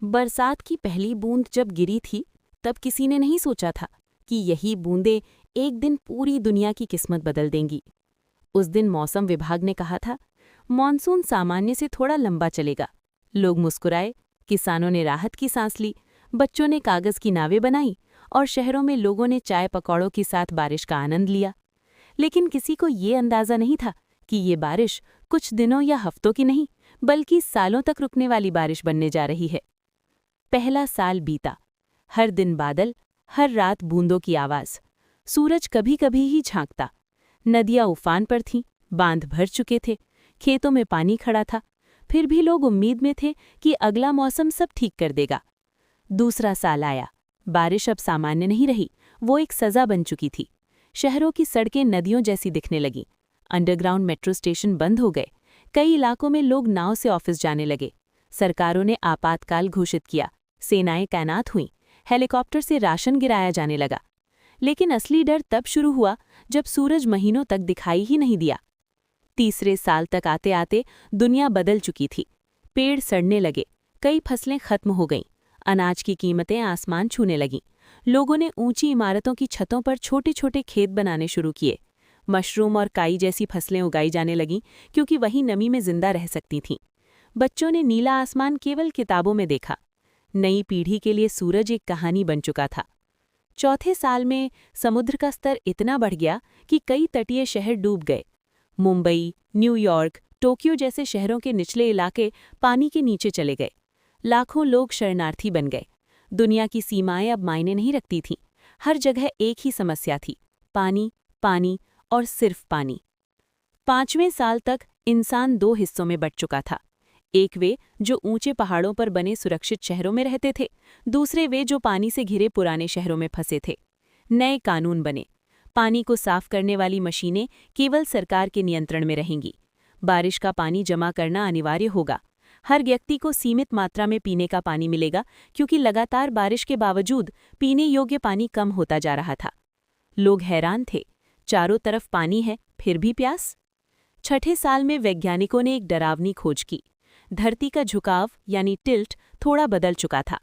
बरसात की पहली बूंद जब गिरी थी, तब किसी ने नहीं सोचा था कि यही बूंदें एक दिन पूरी दुनिया की किस्मत बदल देंगी। उस दिन मौसम विभाग ने कहा था, मॉनसून सामान्य से थोड़ा लंबा चलेगा। लोग मुस्कुराए, किसानों ने राहत की सांस ली, बच्चों ने कागज की नावें बनाई और शहरों में लोगों ने चाय पकौड़ों के साथ बारिश का आनंद लिया। लेकिन किसी को ये अंदाजा नहीं था कि ये बारिश कुछ दिनों या हफ्तों की नहीं, बल्कि सालों तक रुकने वाली बारिश बनने जा रही है। पहला साल बीता। हर दिन बादल, हर रात बूंदों की आवाज। सूरज कभी कभी ही झांकता। नदियां उफान पर थीं, बांध भर चुके थे, खेतों में पानी खड़ा था। फिर भी लोग उम्मीद में थे कि अगला मौसम सब ठीक कर देगा। दूसरा साल आया। बारिश अब सामान्य नहीं रही, वो एक सजा बन चुकी थी। शहरों की सड़कें नदियों जैसी दिखने लगीं। अंडरग्राउंड मेट्रो स्टेशन बंद हो गए। कई इलाकों में लोग नाव से ऑफिस जाने लगे। सरकारों ने आपातकाल घोषित किया, सेनाएं तैनात हुईं, हेलीकॉप्टर से राशन गिराया जाने लगा। लेकिन असली डर तब शुरू हुआ जब सूरज महीनों तक दिखाई ही नहीं दिया। तीसरे साल तक आते आते दुनिया बदल चुकी थी। पेड़ सड़ने लगे, कई फसलें खत्म हो गईं, अनाज की कीमतें आसमान छूने लगीं। लोगों ने ऊंची इमारतों की छतों पर छोटे छोटे खेत बनाने शुरू किए। मशरूम और काई जैसी फसलें उगाई जाने लगीं, क्योंकि वही नमी में जिंदा रह सकती थीं। बच्चों ने नीला आसमान केवल किताबों में देखा। नई पीढ़ी के लिए सूरज एक कहानी बन चुका था। चौथे साल में समुद्र का स्तर इतना बढ़ गया कि कई तटीय शहर डूब गए। मुंबई, न्यूयॉर्क, टोक्यो जैसे शहरों के निचले इलाके पानी के नीचे चले गए। लाखों लोग शरणार्थी बन गए। दुनिया की सीमाएं अब मायने नहीं रखती थीं। हर जगह एक ही समस्या थी, पानी, पानी और सिर्फ पानी। पांचवें साल तक इंसान दो हिस्सों में बंट चुका था। एक वे जो ऊंचे पहाड़ों पर बने सुरक्षित शहरों में रहते थे, दूसरे वे जो पानी से घिरे पुराने शहरों में फंसे थे। नए कानून बने। पानी को साफ करने वाली मशीनें केवल सरकार के नियंत्रण में रहेंगी। बारिश का पानी जमा करना अनिवार्य होगा। हर व्यक्ति को सीमित मात्रा में पीने का पानी मिलेगा, क्योंकि लगातार बारिश के बावजूद पीने योग्य पानी कम होता जा रहा था। लोग हैरान थे, चारों तरफ पानी है, फिर भी प्यास। छठे साल में वैज्ञानिकों ने एक डरावनी खोज की। धरती का झुकाव यानी टिल्ट थोड़ा बदल चुका था।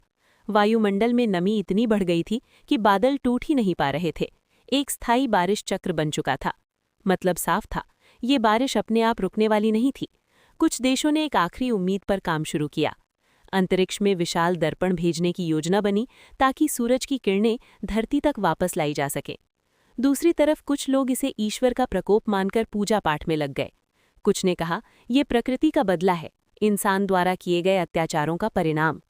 वायुमंडल में नमी इतनी बढ़ गई थी कि बादल टूट ही नहीं पा रहे थे। एक स्थायी बारिश चक्र बन चुका था। मतलब साफ था, ये बारिश अपने आप रुकने वाली नहीं थी। कुछ देशों ने एक आखिरी उम्मीद पर काम शुरू किया। अंतरिक्ष में विशाल दर्पण भेजने की योजना बनी, ताकि सूरज की किरणें धरती तक वापस लाई जा सके। दूसरी तरफ कुछ लोग इसे ईश्वर का प्रकोप मानकर पूजा पाठ में लग गए। कुछ ने कहा, ये प्रकृति का बदला है, इंसान द्वारा किए गए अत्याचारों का परिणाम।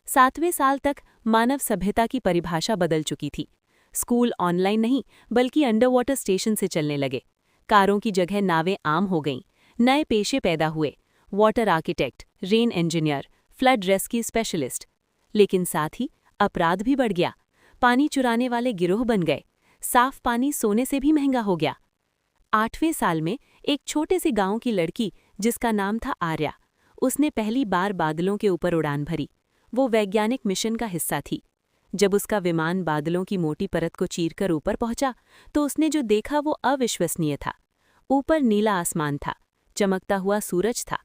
सातवें साल तक मानव सभ्यता की परिभाषा बदल चुकी थी। स्कूल ऑनलाइन नहीं, बल्कि अंडरवाटर स्टेशन से चलने लगे। कारों की जगह नावें आम हो गईं। नए पेशे पैदा हुए, water architect, rain engineer, flood rescue specialist. लेकिन साथ ही अपराध भी बढ़ गया। पानी चुराने वाले गिरोह बन गए। साफ पानी सोने से भी महंगा हो गया। आठवें साल में एक छोटे से गांव की लड़की, जिसका नाम था आर्या, उसने पहली बार बादलों के ऊपर उड़ान भरी। वो वैज्ञानिक मिशन का हिस्सा थी। जब उसका विमान बादलों की मोटी परत को चीरकर ऊपर पहुंचा, तो उसने जो देखा वो अविश्वसनीय था। ऊपर नीला आसमान था, चमकता हुआ सूरज था।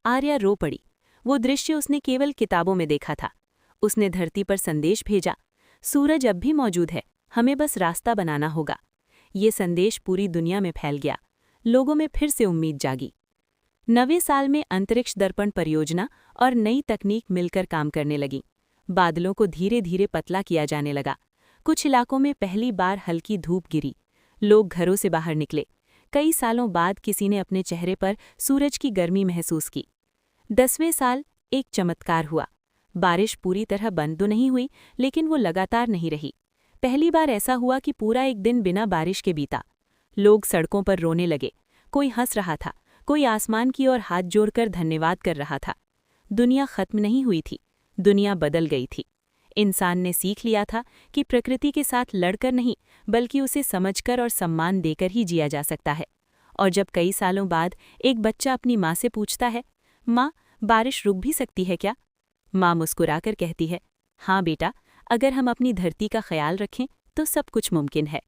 आर्या रो पड़ी। वो दृश्य उसने केवल किताबों में देखा था। उसने धरती पर संदेश भेजा, सूरज अब भी मौजूद है, हमें बस रास्ता बनाना होगा। ये संदेश पूरी दुनिया में फैल गया। लोगों में फिर से उम्मीद जागी। नवे साल में अंतरिक्ष दर्पण परियोजना और नई तकनीक मिलकर काम करने लगी। बादलों को धीरे धीरे पतला किया जाने लगा। कुछ इलाकों में पहली बार हल्की धूप गिरी। लोग घरों से बाहर निकले। कई सालों बाद किसी ने अपने चेहरे पर सूरज की गर्मी महसूस की। 10वें साल एक चमत्कार हुआ। बारिश पूरी तरह बंद तो नहीं हुई, लेकिन वो लगातार नहीं रही। पहली बार ऐसा हुआ कि पूरा एक दिन बिना बारिश के बीता। लोग सड़कों पर रोने लगे। कोई हंस रहा था, कोई आसमान की ओर हाथ जोड़कर धन्यवाद कर रहा था। दुनिया खत्म नहीं हुई थी, दुनिया बदल गई थी। इंसान ने सीख लिया था कि प्रकृति के साथ लड़कर नहीं, बल्कि उसे समझकर और सम्मान देकर ही जिया जा सकता है। और जब कई सालों बाद एक बच्चा अपनी माँ से पूछता है, माँ, बारिश रुक भी सकती है क्या? माँ मुस्कुराकर कहती है, हाँ बेटा, अगर हम अपनी धरती का ख्याल रखें तो सब कुछ मुमकिन है।